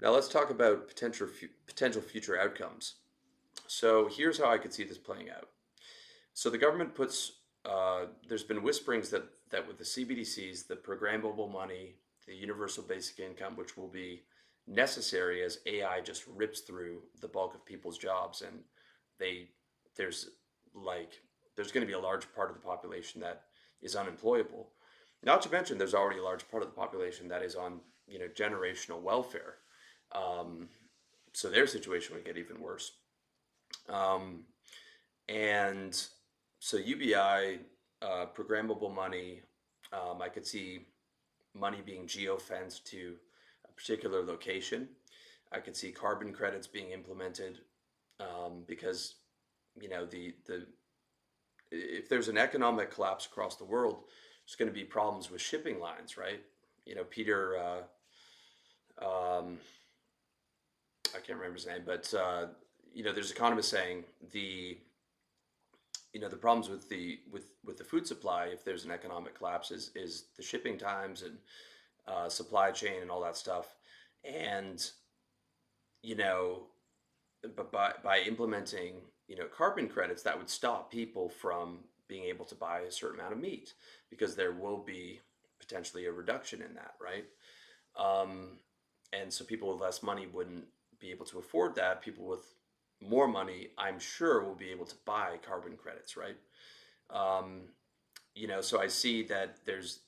Now let's talk about potential future outcomes. So here's how I could see this playing out. So the government puts there's been whisperings that with the CBDCs, the programmable money, the universal basic income, which will be necessary as AI just rips through the bulk of people's jobs, and they there's like there's going to be a large part of the population that is unemployable. Not to mention, there's already a large part of the population that is on generational welfare. Um, so their situation would get even worse. Um, and so UBI, programmable money, I could see money being geofenced to a particular location. I could see carbon credits being implemented because the if there's an economic collapse across the world, there's going to be problems with shipping lines, right? Peter, um, I can't remember his name, but there's economists saying the problems with the food supply if there's an economic collapse is the shipping times and supply chain and all that stuff. And you know but by implementing carbon credits, that would stop people from being able to buy a certain amount of meat because there will be potentially a reduction in that, right? um, and so people with less money wouldn't be able to afford that. People with more money, I'm sure, will be able to buy carbon credits, right? um, so I see that there's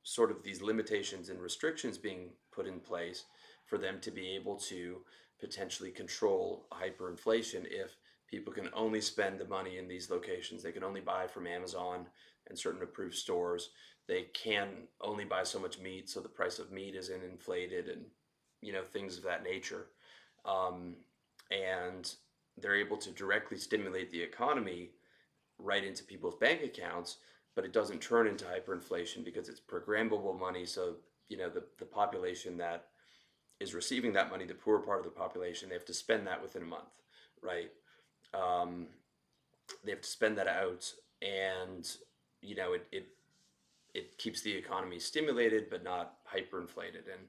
sort of these limitations and restrictions being put in place for them to be able to potentially control hyperinflation if people can only spend the money in these locations. They can only buy from Amazon and certain approved stores. They can only buy so much meat, so the price of meat isn't inflated, and things of that nature. Um, and they're able to directly stimulate the economy right into people's bank accounts, but it doesn't turn into hyperinflation because it's programmable money. So, the population that is receiving that money, the poor part of the population, they have to spend that within a month, right? Um, they have to spend that out, and it keeps the economy stimulated but not hyperinflated. And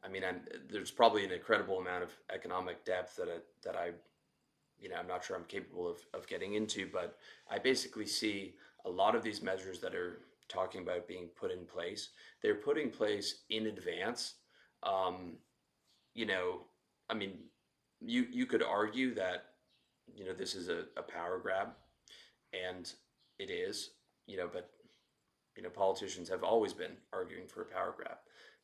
I mean, there's probably an incredible amount of economic depth that I'm not sure I'm capable of getting into, but I basically see a lot of these measures that are talking about being put in place. They're put in place in advance. Um, you know, I mean, you could argue that this is a power grab, and it is. But politicians have always been arguing for a power grab.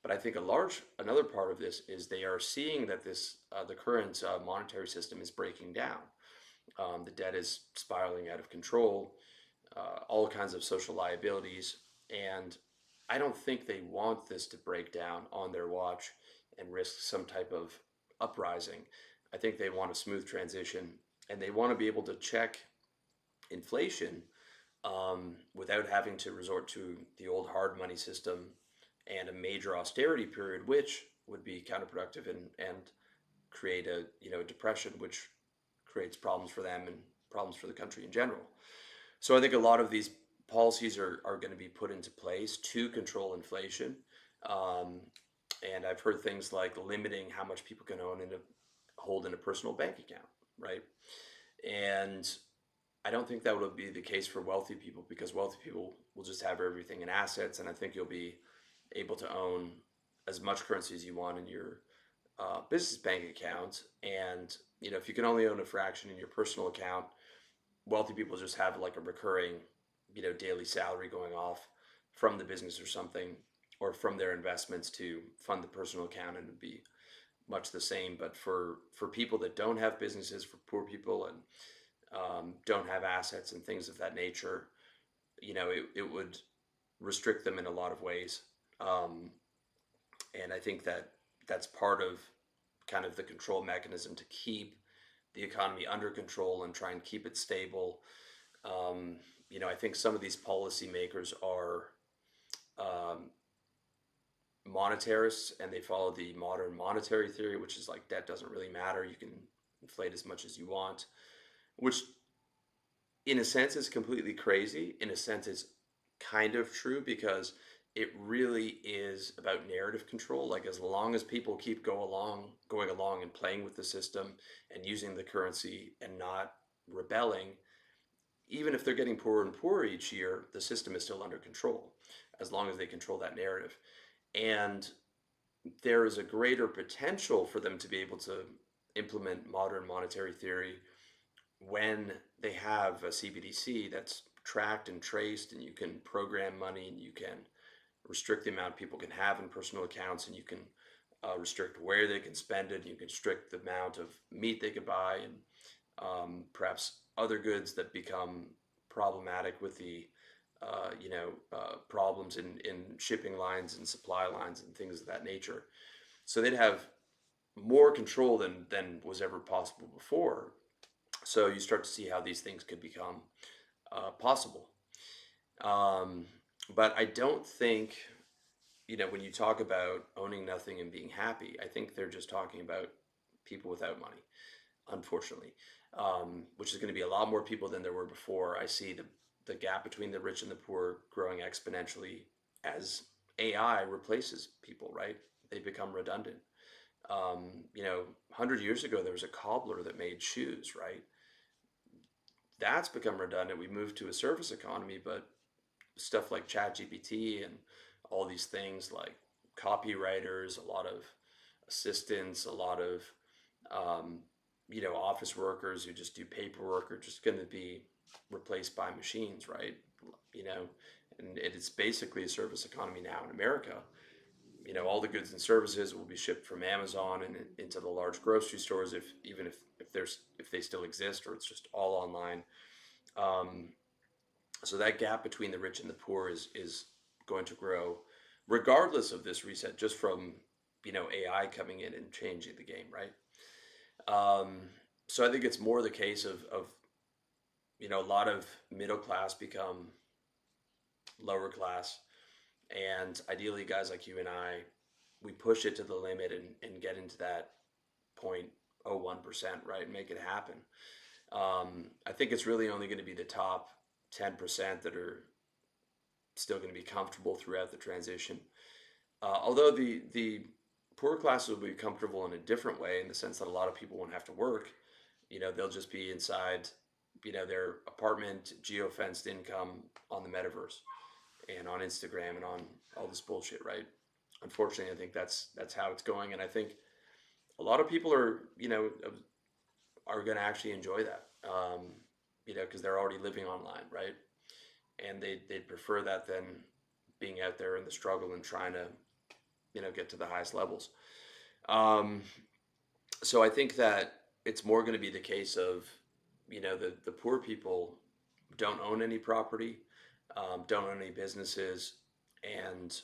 But I think another part of this is they are seeing that the current monetary system is breaking down. The debt is spiraling out of control, all kinds of social liabilities. And I don't think they want this to break down on their watch and risk some type of uprising. I think they want a smooth transition, and they want to be able to check inflation without having to resort to the old hard money system and a major austerity period, which would be counterproductive and create a depression, which creates problems for them and problems for the country in general. So I think a lot of these policies are going to be put into place to control inflation. Um, and I've heard things like limiting how much people can hold in a personal bank account, right? And I don't think that will be the case for wealthy people, because wealthy people will just have everything in assets, and I think you'll be able to own as much currency as you want in your business bank account. And if you can only own a fraction in your personal account, wealthy people just have like a recurring daily salary going off from the business or something, or from their investments to fund the personal account, and it'd be much the same. But for people that don't have businesses, for poor people, and don't have assets and things of that nature, it would restrict them in a lot of ways. um, and I think that that's part of kind of the control mechanism to keep the economy under control and try and keep it stable. um, I think some of these policymakers are um, monetarists, and they follow the modern monetary theory, which is like debt doesn't really matter. You can inflate as much as you want, which in a sense is completely crazy. In a sense, it's kind of true, because it really is about narrative control. Like as long as people keep going along and playing with the system and using the currency and not rebelling, even if they're getting poorer and poorer each year, the system is still under control as long as they control that narrative. And there is a greater potential for them to be able to implement modern monetary theory when they have a CBDC that's tracked and traced, and you can program money, and you can restrict the amount people can have in personal accounts, and you can restrict where they can spend it, and you can restrict the amount of meat they could buy, and perhaps other goods that become problematic with the problems in shipping lines and supply lines and things of that nature. So they'd have more control than was ever possible before. So you start to see how these things could become possible. Um, but I don't think, when you talk about owning nothing and being happy, I think they're just talking about people without money, unfortunately, which is going to be a lot more people than there were before. I see the gap between the rich and the poor growing exponentially as AI replaces people, right? They become redundant. 100 years ago, there was a cobbler that made shoes, right? That's become redundant. We moved to a service economy, but stuff like ChatGPT and all these things like copywriters, a lot of assistants, a lot of office workers who just do paperwork are just going to be replaced by machines, right? You know, and it's basically a service economy now in America. All the goods and services will be shipped from Amazon and into the large grocery stores, if they still exist, or it's just all online. Um, so that gap between the rich and the poor is going to grow, regardless of this reset, just from AI coming in and changing the game, right? Um, so I think it's more the case of a lot of middle class become lower class, and ideally guys like you and I, we push it to the limit and get into that 0.01%, right, and make it happen. I think it's really only going to be the top 10% that are still going to be comfortable throughout the transition. Although the poor classes will be comfortable in a different way, in the sense that a lot of people won't have to work. They'll just be inside, their apartment, geo-fenced income on the metaverse and on Instagram and on all this bullshit, right? Unfortunately, I think that's how it's going, and I think a lot of people are going to actually enjoy that, because they're already living online, right? And they'd prefer that than being out there in the struggle and trying to get to the highest levels. Um, so I think that it's more going to be the case of the poor people don't own any property, don't own any businesses, and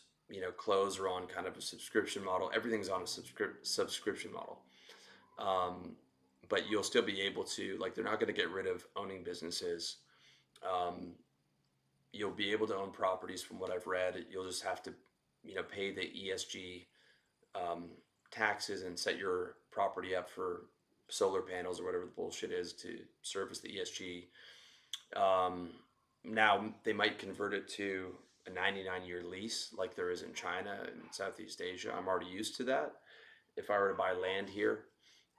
clothes are on kind of a subscription model. Everything's on a subscription model. Um, but you'll still be able to, like, they're not going to get rid of owning businesses. Um, you'll be able to own properties, from what I've read. You'll just have to pay the ESG um, taxes and set your property up for solar panels or whatever the bullshit is to service the ESG. Um, Now they might convert it to a 99-year lease like there is in China and Southeast Asia. I'm already used to that. If I were to buy land here,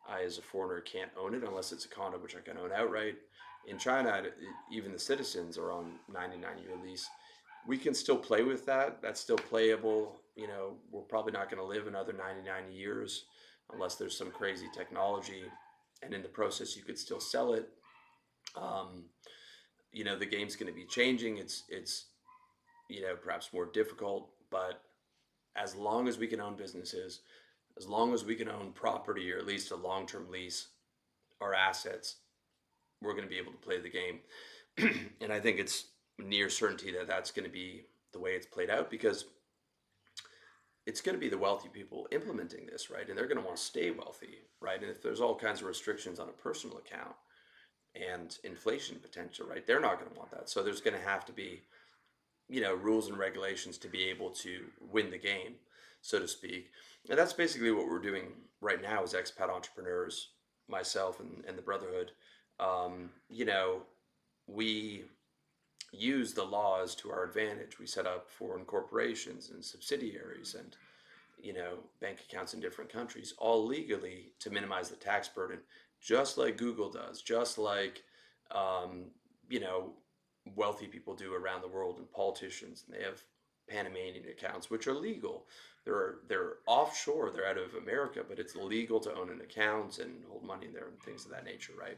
I, as a foreigner, can't own it unless it's a condo, which I can own outright. In China, even the citizens are on 99-year lease. We can still play with that. That's still playable. We're probably not going to live another 99 years unless there's some crazy technology. And in the process, you could still sell it. Um, the game's going to be changing. It's perhaps more difficult, but as long as we can own businesses, as long as we can own property, or at least a long-term lease, or assets, we're going to be able to play the game. And I think it's near certainty that that's going to be the way it's played out, because it's going to be the wealthy people implementing this, right? And they're going to want to stay wealthy, right? And if there's all kinds of restrictions on a personal account and inflation potential, right, they're not going to want that. So there's going to have to be, rules and regulations to be able to win the game, so to speak. And that's basically what we're doing right now as expat entrepreneurs, myself and the Brotherhood. We use the laws to our advantage. We set up foreign corporations and subsidiaries and bank accounts in different countries, all legally to minimize the tax burden, just like Google does, just like um, you know wealthy people do around the world and politicians. And they have Panamanian accounts, which are legal. They're offshore. They're out of America, but it's legal to own an account and hold money in there and things of that nature, right?